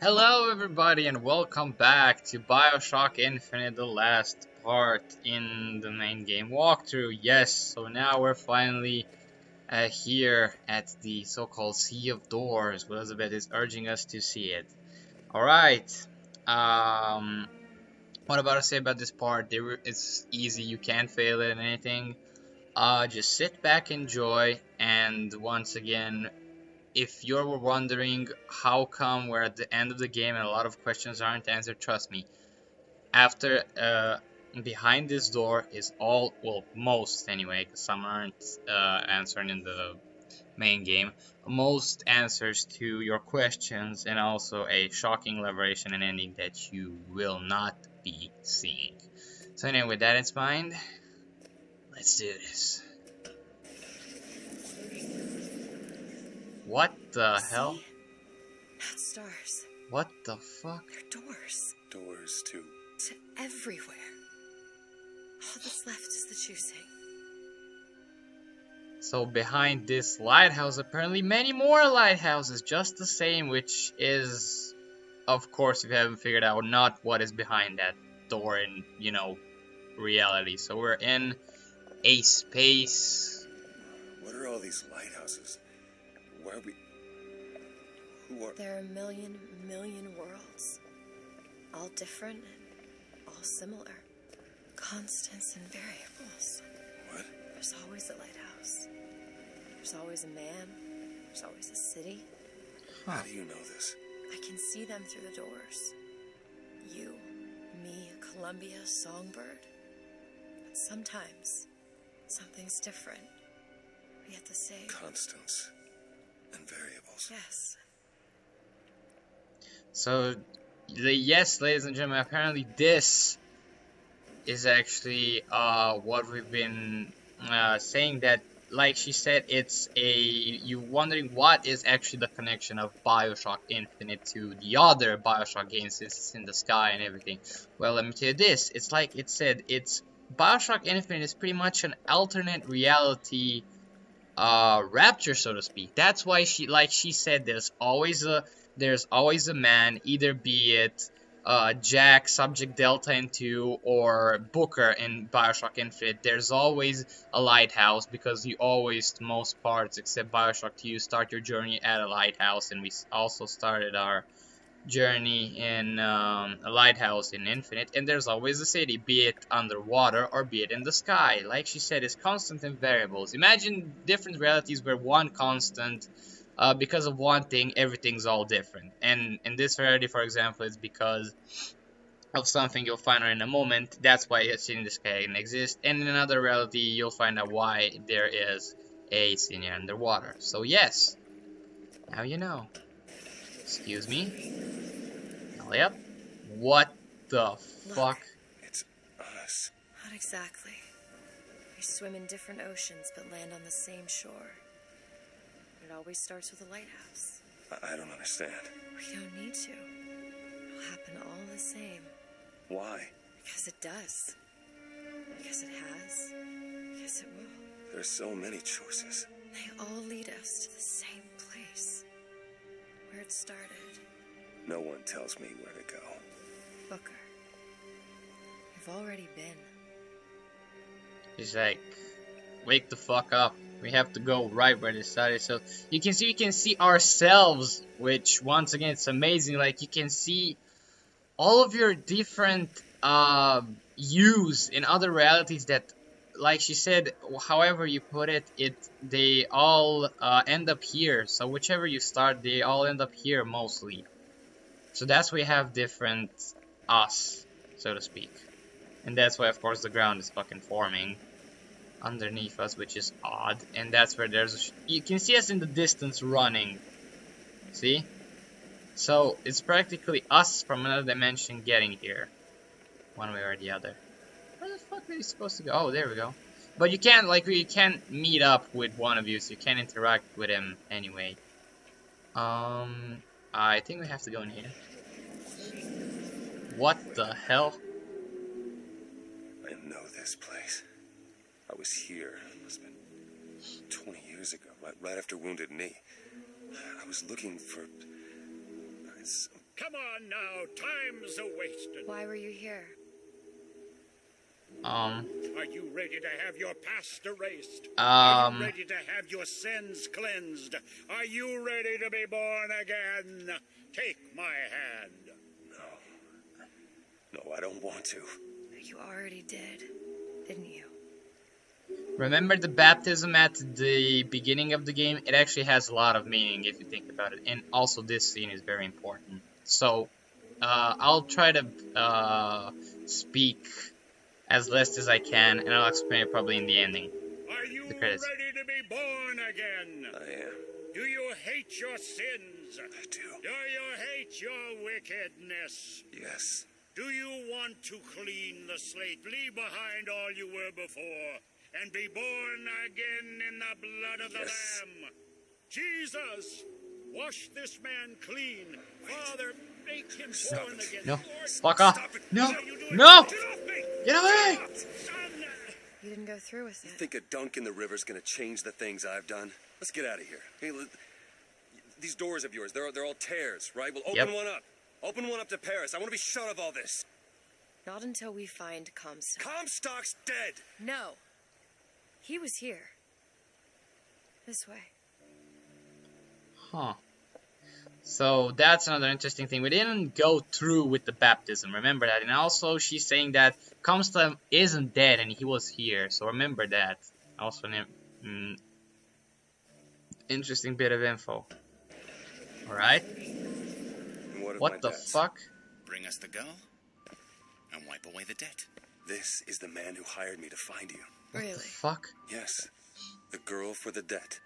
Hello everybody and welcome back to BioShock Infinite, the last part in the main game walkthrough. Yes, so now we're finally here at the so-called Sea of Doors. Elizabeth is urging us to see it. Alright, what about to say about this part? It's easy, you can't fail it in anything. Just sit back, enjoy, and once again, if you're wondering how come we're at the end of the game and a lot of questions aren't answered, trust me. After behind this door is all, well, most anyway, because some aren't answered in the main game, most answers to your questions and also a shocking liberation and ending that you will not be seeing. So anyway, with that in mind, let's do this. What the hell? Not stars. What the fuck? They're doors. Doors to everywhere. All that's left is the choosing. So behind this lighthouse, apparently many more lighthouses just the same, which is, of course, if you haven't figured out, not what is behind that door in, reality. So we're in a space. What are all these lighthouses? Why are we? Who are? There are a million worlds. All different and all similar. Constants and variables. What? There's always a lighthouse. There's always a man. There's always a city. How do you know this? I can see them through the doors. You, me, Columbia, Songbird. But sometimes, something's different. Yet the same. Constants and variables. Yes. So, yes, ladies and gentlemen, apparently this is actually what we've been saying, that, like she said, it's you wondering what is actually the connection of BioShock Infinite to the other BioShock games, since it's in the sky and everything. Well, let me tell you this, it's like it said, it's BioShock Infinite is pretty much an alternate reality rapture, so to speak. That's why she said, there's always a man, either be it Jack, Subject Delta in 2, or Booker in BioShock Infinite. There's always a lighthouse, because you always, most parts except BioShock 2, start your journey at a lighthouse, and we also started our journey in a lighthouse in Infinite. And there's always a city, be it underwater or be it in the sky. Like she said, it's constant and variables. Imagine different realities where one constant, because of one thing, everything's all different. And in this reality, for example, it's because of something you'll find out in a moment. That's why a city in the sky can exist. And in another reality, you'll find out why there is a city underwater. So yes, now you know. Excuse me. Yep. What the fuck? It's us. Not exactly. We swim in different oceans but land on the same shore. It always starts with a lighthouse. I don't understand. We don't need to. It'll happen all the same. Why? Because it does. Because it has. Because it will. There's so many choices. They all lead us to the same place. Where it started. No one tells me where to go. Booker. You've already been. He's like, wake the fuck up. We have to go right where they started. So you can see ourselves, which once again, it's amazing. Like, you can see all of your different yous in other realities that, like she said, however you put it, they all end up here. So whichever you start, they all end up here mostly. So that's why we have different us, so to speak. And that's why, of course, the ground is fucking forming underneath us, which is odd. And that's where you can see us in the distance running. See? So it's practically us from another dimension getting here, one way or the other. Where the fuck are you supposed to go? Oh, there we go. But you can't meet up with one of you, so you can't interact with him anyway. I think we have to go in here. What the hell? I know this place. I was here. It must have been 20 years ago, right after Wounded Knee. I was looking for some Come on now, time's a-wasting. Why were you here? Are you ready to have your past erased? Are you ready to have your sins cleansed? Are you ready to be born again? Take my hand. No, I don't want to. You already did, didn't you? Remember the baptism at the beginning of the game? It actually has a lot of meaning if you think about it. And also this scene is very important. So, I'll try to speak as less as I can, and I'll explain it probably in the ending. Are you The ready credits. to be born again? I am. Do you hate your sins? I do. Do you hate your wickedness? Yes. Do you want to clean the slate, leave behind all you were before, and be born again in the blood of the Yes. Lamb? Jesus, wash this man clean. Father, make him Stop born it. again. No, Lord, fuck off. stop it. No, What are you doing? no, Get off me! get away! Son! You didn't go through with it. Think a dunk in the river's gonna change the things I've done? Let's get out of here. Hey, these doors of yours, they're all tears, right? Well, open Yep. one up. Open one up to Paris. I want to be shut of all this. Not until we find Comstock. Comstock's dead. No. He was here. This way. Huh. So that's another interesting thing. We didn't go through with the baptism. Remember that. And also she's saying that Comstock isn't dead and he was here. So remember that. Also an interesting bit of info. Alright. And what of What my the debts? fuck? Bring us the girl and wipe away the debt. This is the man who hired me to find you. What Really? the fuck? Yes. The girl for the debt.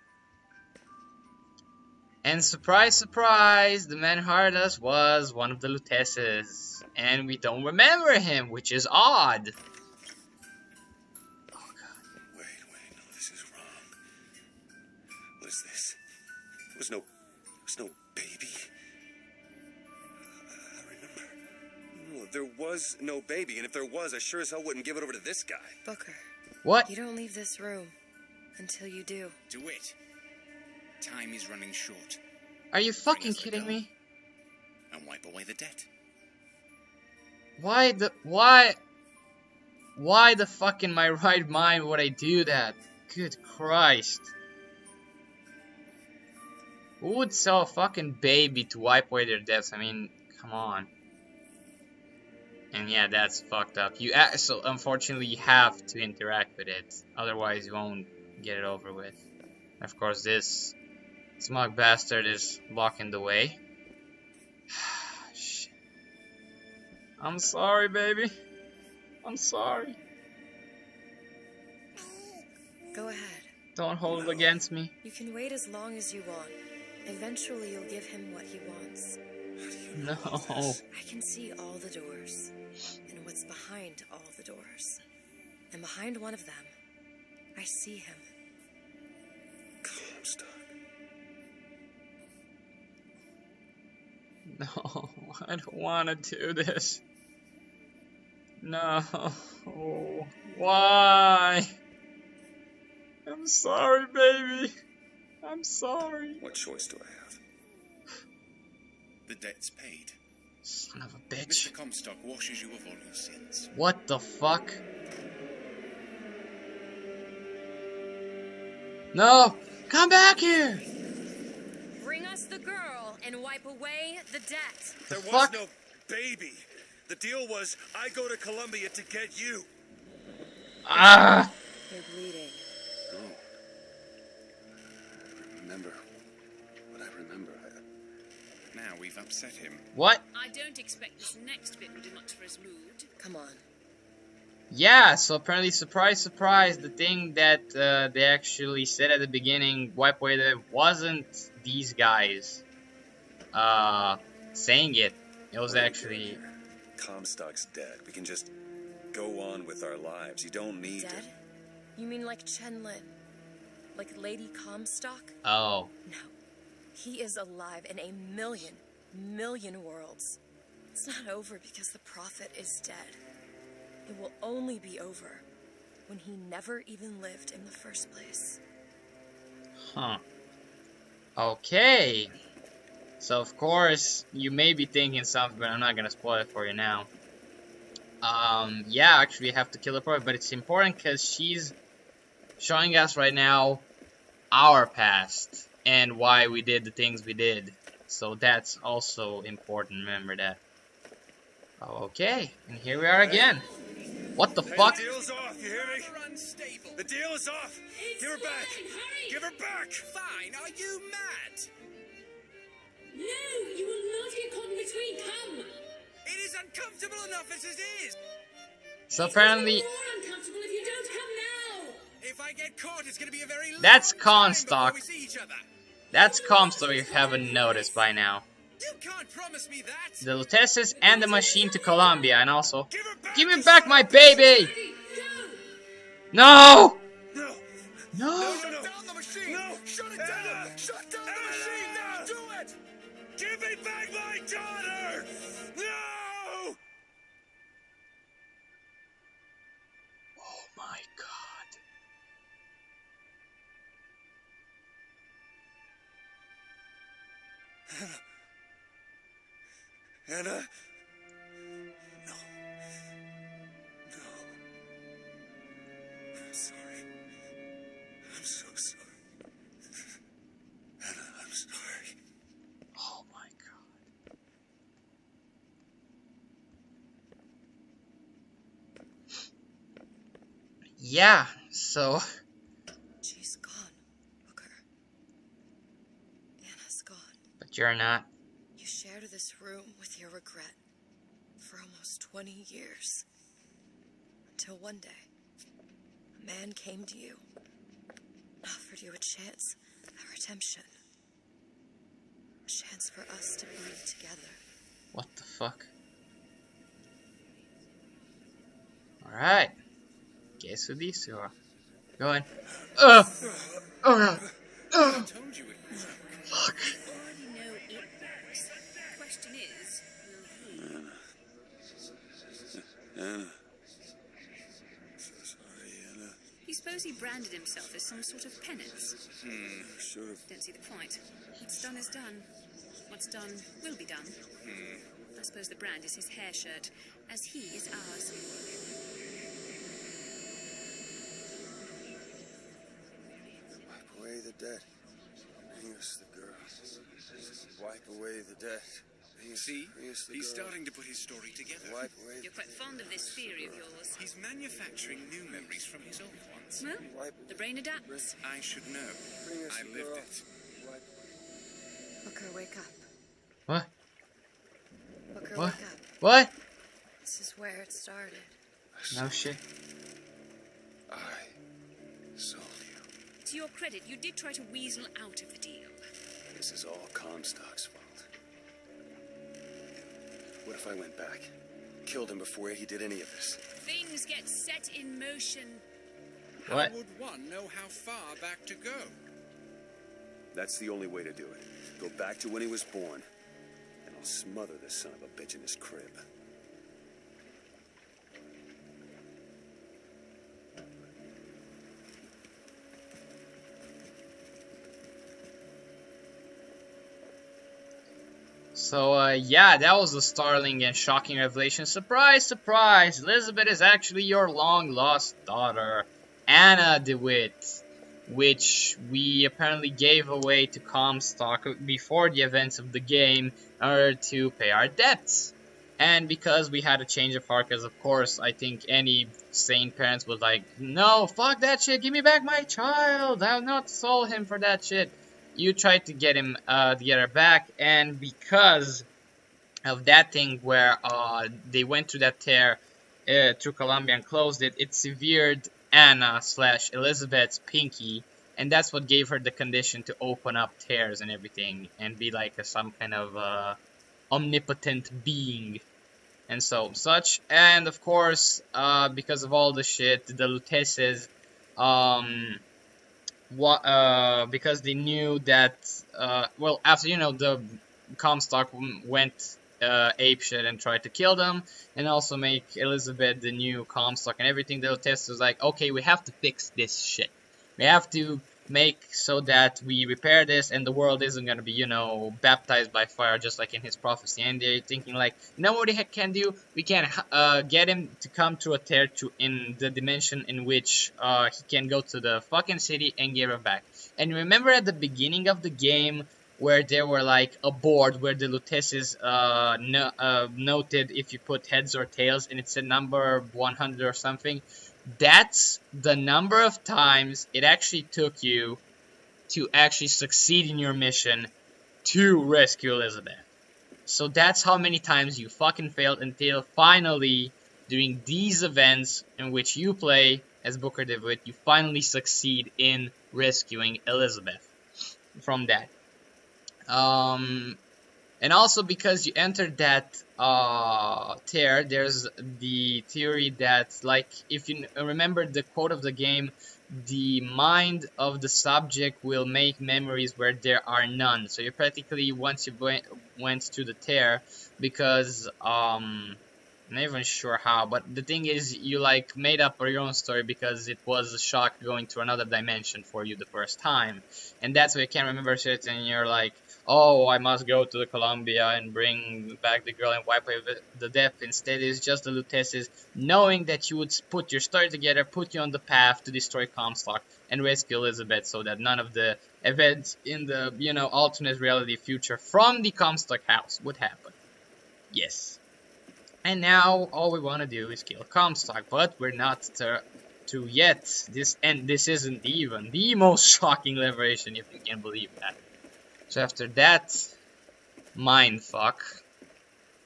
And surprise, surprise, the man who hired us was one of the Lutesses. And we don't remember him, which is odd. Oh god. Wait, no, this is wrong. What is this? There was no baby. I remember. No, there was no baby, and if there was, I sure as hell wouldn't give it over to this guy. Booker, What? you don't leave this room until you do. Do it. Time is running short. Are you fucking us the kidding girl. me? And wipe away the debt. Why the fuck in my right mind would I do that? Good Christ. Who would sell a fucking baby to wipe away their debts? I mean, come on. And yeah, that's fucked up. So unfortunately you have to interact with it. Otherwise you won't get it over with. Of course this smug bastard is blocking the way. Shit. I'm sorry, baby. I'm sorry. Go ahead. Don't hold it against me. You can wait as long as you want. Eventually you'll give him what he wants. No. I can see all the doors. And what's behind all the doors. And behind one of them, I see him. Comstock. No, I don't want to do this. No. Why? I'm sorry, baby. I'm sorry. What choice do I have? The debt's paid. Son of a Mr. bitch. Comstock washes you of all your sins. What the fuck? No! Come back here! Bring us the girl and wipe away the debt. There was fuck? no baby. The deal was I go to Columbia to get you. Ah! You're bleeding. Oh. I remember what I remember. Now we've upset him. What? I don't expect this next bit will do much for his mood. Come on. Yeah, so apparently, surprise, surprise, the thing that they actually said at the beginning, wipe away the, wasn't these guys saying it. It was actually... Comstock's dead. We can just go on with our lives. You don't need to... Dead? You mean like Chen Lin? Like Lady Comstock? Oh. No. He is alive in a million worlds. It's not over because the prophet is dead. It will only be over when he never even lived in the first place. Huh. Okay. So of course, you may be thinking something, but I'm not gonna spoil it for you now. Yeah, actually you have to kill her for it, but it's important because she's showing us right now our past and why we did the things we did. So that's also important, remember that. Okay, and here we are again. What the fuck? The deal's off, you hear me? The deal is off! Give her back! Give her back! Fine, are you mad? No, you will not get caught in between. Come. It is uncomfortable enough as it is! So apparently, It's more uncomfortable if you don't come now. If I get caught, it's gonna be a very long that's time Comstock. before we see each other. That's Comstock if you haven't noticed by now. You can't promise me that! The Luteces and the machine to Colombia, and also, Give her back! give me you back son my of a- baby! No! No! No! No! Shut down the machine! No! Shut it down! Shut down the machine! Now do it! Give me back my daughter! No! Oh my god. Anna? No. No. I'm sorry. I'm so sorry. Anna, I'm sorry. Oh my god. Yeah, so She's gone, Booker. Anna's gone. but you're not. You shared this room with your regret for almost 20 years. Until one day, a man came to you and offered you a chance at redemption. A chance for us to be together. What the fuck? Alright. Guess who these two are? Going. I told you it was. Fuck. You already know it works. The question is, will he? Anna. So sorry, Anna. You suppose he branded himself as some sort of penance? Should have. Don't see the point. What's done is done. What's done will be done. I suppose the brand is his hair shirt, as he is ours. Wipe away the debt. Bring us the girl. Wipe away the debt. See, Bring us the he's girl. starting to put his story together. Wipe away You're quite fond of this theory of yours. He's manufacturing new memories from his old ones. Well, Wipe. the brain adapts. I should know. Bring us I the lived girl. it. Wipe. Booker, wake up. What? Booker, What? wake up. What? This is where it started. No shit. I sold you. To your credit, you did try to weasel out of the deal. This is all Comstock's fault. What if I went back? Killed him before he did any of this? Things get set in motion. What? How would one know how far back to go? That's the only way to do it. Go back to when he was born. And I'll smother this son of a bitch in his crib. So, yeah, that was a startling and shocking revelation. Surprise, surprise! Elizabeth is actually your long-lost daughter, Anna DeWitt, which we apparently gave away to Comstock before the events of the game in order to pay our debts. And because we had a change of heart, because of course, I think any sane parents would like, no, fuck that shit, give me back my child, I'll not sell him for that shit. You tried to get him to get her back, and because of that thing where they went through that tear through Colombia and closed it, it severed Anna/Elizabeth's pinky, and that's what gave her the condition to open up tears and everything and be like some kind of omnipotent being and such. And of course, because of all the shit, the Luteces, because they knew that, well, after, the Comstock went apeshit and tried to kill them, and also make Elizabeth the new Comstock and everything, the Luteces was like, okay, we have to fix this shit. We have to make so that we repair this and the world isn't gonna be, you know, baptized by fire just like in his prophecy. And they're thinking like, you know what he can do? We can get him to come to a tear to in the dimension in which he can go to the fucking city and give her back. And remember at the beginning of the game where there were like a board where the Luteces noted if you put heads or tails and it said number 100 or something. That's the number of times it actually took you to actually succeed in your mission to rescue Elizabeth. So that's how many times you fucking failed until finally, doing these events in which you play as Booker DeWitt, you finally succeed in rescuing Elizabeth from that. And also because you entered that tear, there's the theory that, like, if you remember the quote of the game, the mind of the subject will make memories where there are none. So you practically, once you went to the tear, because I'm not even sure how, but the thing is, you like made up your own story because it was a shock going to another dimension for you the first time, and that's why you can't remember shit, and you're like, oh, I must go to the Columbia and bring back the girl and wipe away the death. Instead, it's just the Luteces knowing that you would put your story together, put you on the path to destroy Comstock and rescue Elizabeth, so that none of the events in the, you know, alternate reality future from the Comstock house would happen. Yes. And now all we want to do is kill Comstock, but we're not to yet. This isn't even the most shocking liberation, if you can believe that. So after that mindfuck,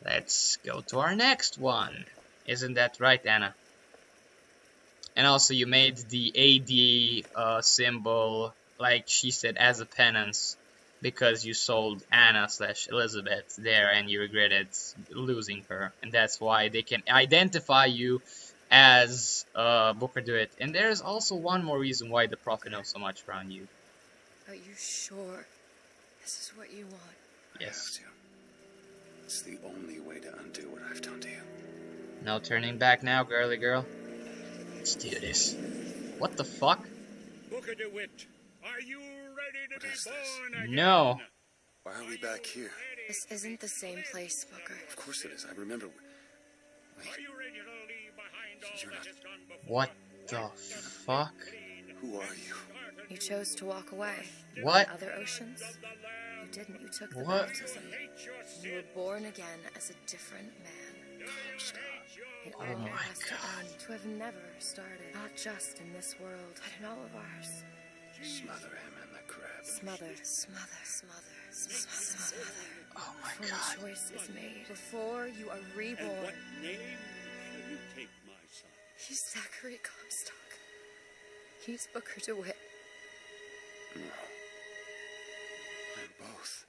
let's go to our next one. Isn't that right, Anna? And also you made the AD symbol, like she said, as a penance, because you sold Anna/Elizabeth there and you regretted losing her. And that's why they can identify you as Booker DeWitt. And there's also one more reason why the Prophet knows so much around you. Are you sure this is what you want? Yes. It's the only way to undo what I've done to you. No turning back now, girly girl. Let's do this. What the fuck? Booker DeWitt, are you ready to be born again? No. Why are we back here? This isn't the same place, Booker. Of course it is. I remember. Are you ready to leave behind all You're that not- has gone before? What the fuck? Who are you? You chose to walk away. What? Other oceans? You didn't. You took the What? baptism. You were born again as a different man. It all Oh my has to God. end, to have never started. Not just in this world, but in all of ours. Smother him in the crab. Smother, smother, smother, smother, smother. Oh my Before god. the choice is made, before you are And reborn. what name shall you take, my son? He's Zachary Comstock. He's Booker DeWitt. No. I'm both.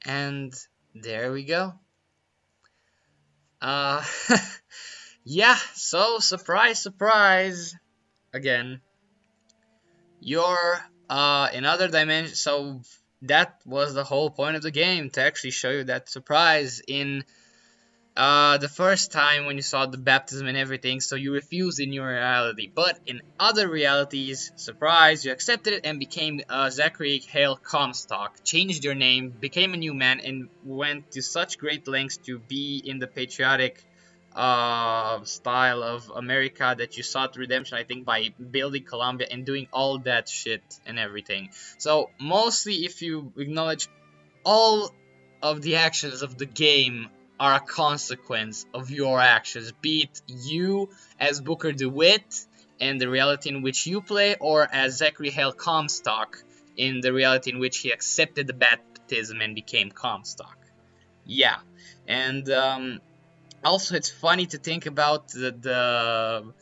And there we go. Yeah, so surprise, surprise. Again, you're in other dimensions. So that was the whole point of the game, to actually show you that surprise in the first time when you saw the baptism and everything. So you refused in your reality, but in other realities, surprise, you accepted it and became Zachary Hale Comstock, changed your name, became a new man, and went to such great lengths to be in the patriotic style of America that you sought redemption, I think, by building Columbia and doing all that shit and everything. So mostly, if you acknowledge, all of the actions of the game are a consequence of your actions, be it you as Booker DeWitt in the reality in which you play, or as Zachary Hale Comstock in the reality in which he accepted the baptism and became Comstock. Yeah, and also it's funny to think about the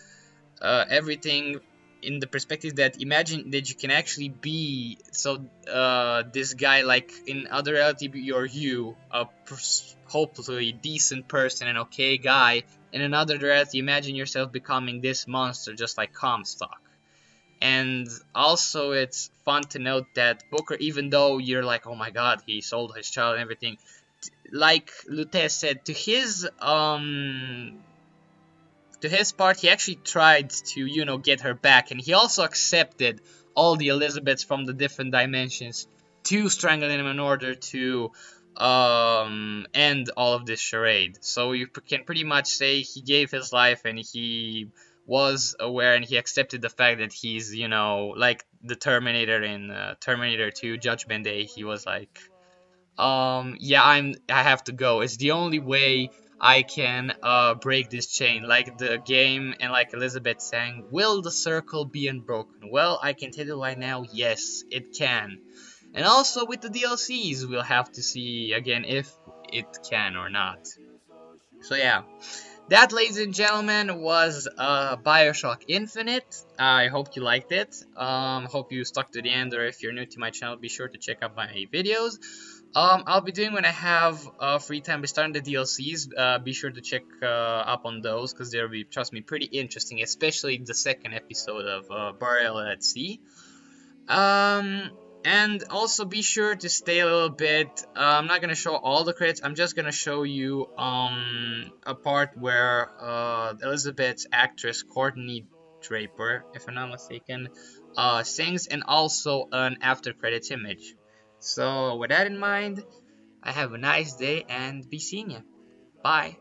everything in the perspective that imagine that you can actually be this guy, like in other reality you're you, a hopefully decent person and okay guy. In another reality, imagine yourself becoming this monster just like Comstock. And also it's fun to note that Booker, even though you're like, oh my god, he sold his child and everything, like Lute said, to his part, he actually tried to, you know, get her back, and he also accepted all the Elizabeths from the different dimensions to strangle him in order to end all of this charade. So you can pretty much say he gave his life, and he was aware, and he accepted the fact that he's, you know, like the Terminator in Terminator 2 Judgment Day. He was like, yeah, I have to go. It's the only way I can break this chain. Like the game, and like Elizabeth saying, will the circle be unbroken? Well, I can tell you right now, yes, it can. And also with the DLCs, we'll have to see again if it can or not. So yeah, that, ladies and gentlemen, was BioShock Infinite. I hope you liked it. Hope you stuck to the end, or if you're new to my channel, be sure to check out my videos. I'll be doing when I have free time, be starting the DLCs. Be sure to check up on those, because they'll be, trust me, pretty interesting, especially the second episode of Burial at Sea. And also be sure to stay a little bit. I'm not gonna show all the credits. I'm just gonna show you a part where Elizabeth's actress Courtney Draper, if I'm not mistaken, sings, and also an after credits image. So with that in mind, I have a nice day and be seeing you. Bye.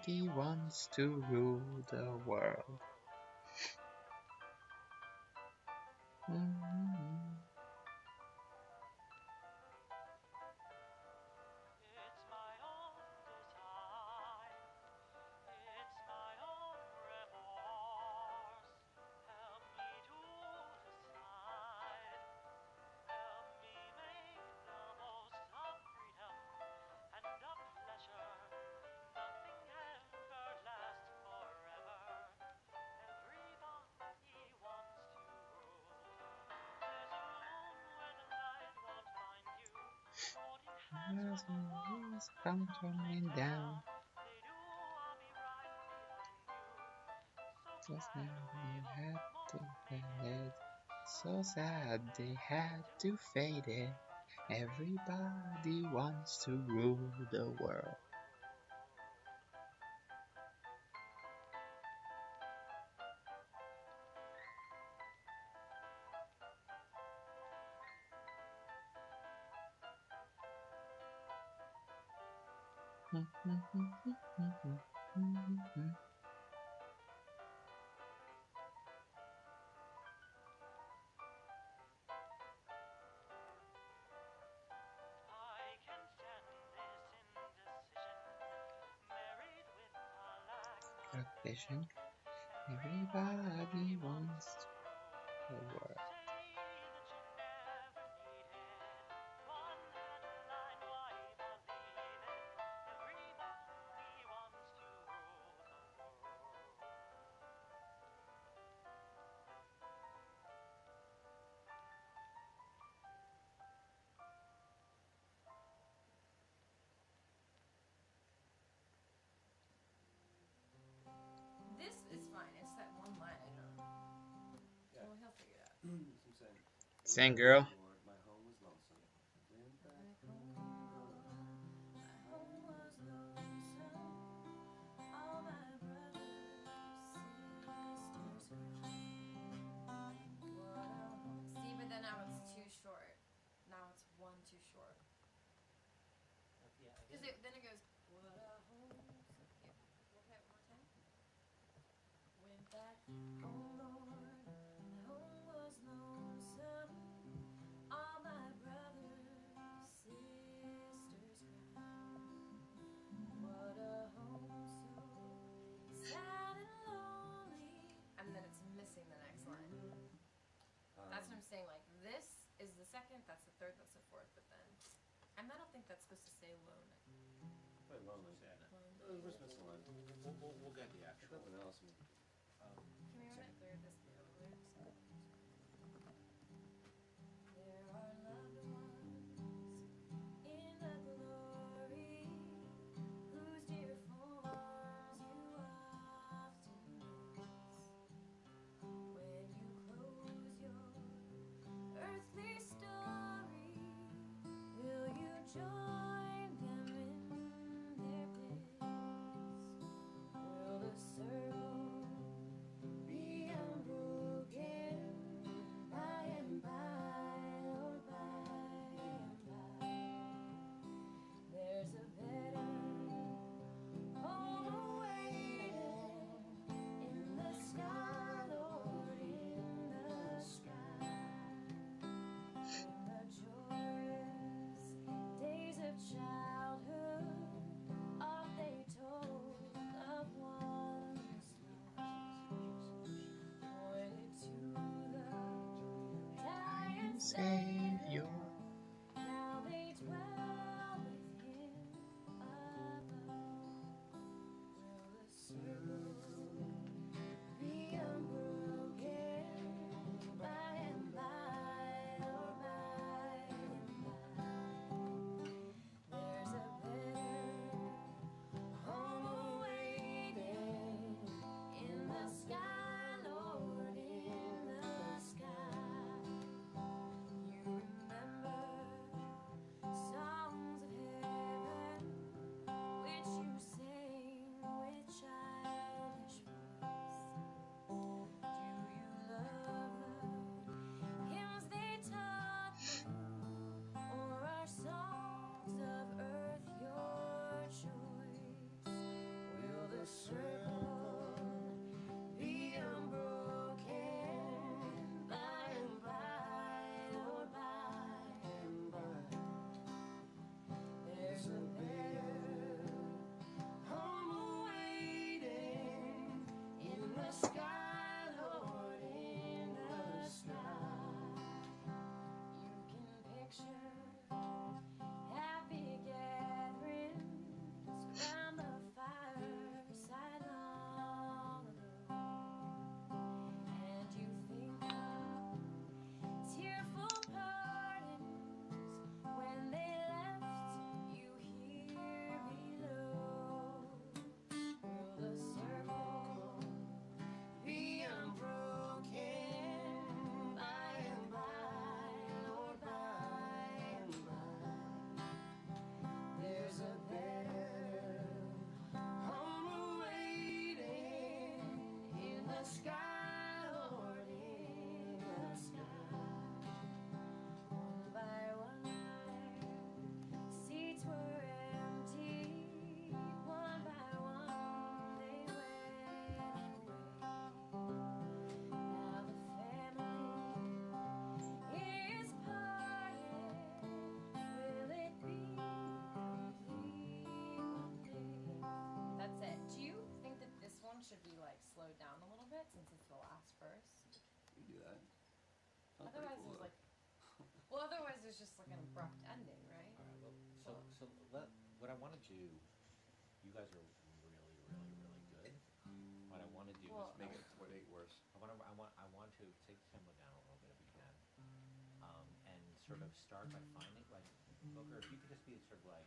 He wants to rule the world. Come tumbling down. Just now they had to fade it. So sad they had to fade it. Everybody wants to rule the world. Vision. Everybody wants the world. This is fine. It's that one line I don't. Yeah. Well, he'll figure it out. Sing, girl. My home was lonesome. See, but then now it's too short. Now it's one too short. Because then it goes, what a home. Yeah. We'll play it one more time. Went back home, Lord. Home was lonesome. All my brothers, sisters cried. What a home so sad and lonely. And then it's missing the next line. That's what I'm saying. Like, this is the second, that's the third, that's the fourth, but then. And I don't think that's supposed to say lonely. Probably lonely. We're missing a line. We'll get the actual. Nothing else. Can we run it through this the other lyrics? There are loved ones in the glory whose dear forms you often miss. When you close your earthly story, will you join them in their bliss? Will the circle be unbroken by and by, or by and by? There's a better home awaiting in the sky, Lord, in the sky. In the joyous days of childhood, oft they told of ones lost, pointed to the dying Savior. Now they dwell with him above. Will the circle be unbroken by and by, or by and by? There's a better home awaiting in the sky, Lord, in the sky. You otherwise there's like, well, otherwise there's just like an abrupt ending, right? All right. Well, what I want to do. You guys are really, really, really good. What I want to do is make it 8 worse. I want to take the tempo down a little bit if we can, and sort of start by finding like Booker. If you could just be sort of like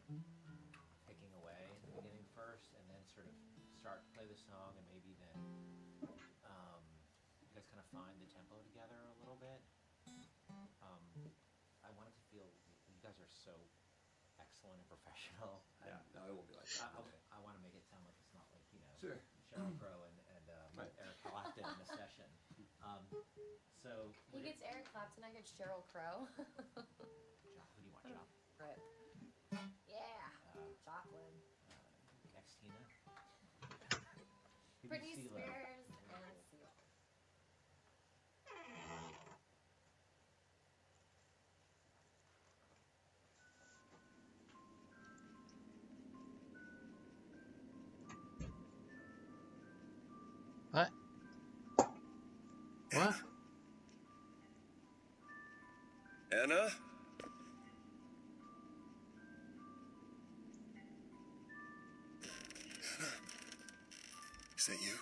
picking away at the beginning first, and then sort of play the song, and maybe then you guys kind of find the tempo together a little bit. I want it to feel you guys are so excellent and professional. Yeah, no, it won't be like that. I want to make it sound like it's not like, you know, Sure. Sheryl Crow and Right. Eric Clapton in a session. So He gets Eric Clapton, I get Sheryl Crow. Who do you want, Chop? Right. Yeah. Joplin. Next, Tina. Britney CeeLo. Spears and Seal. What? What? Anna? Is that you?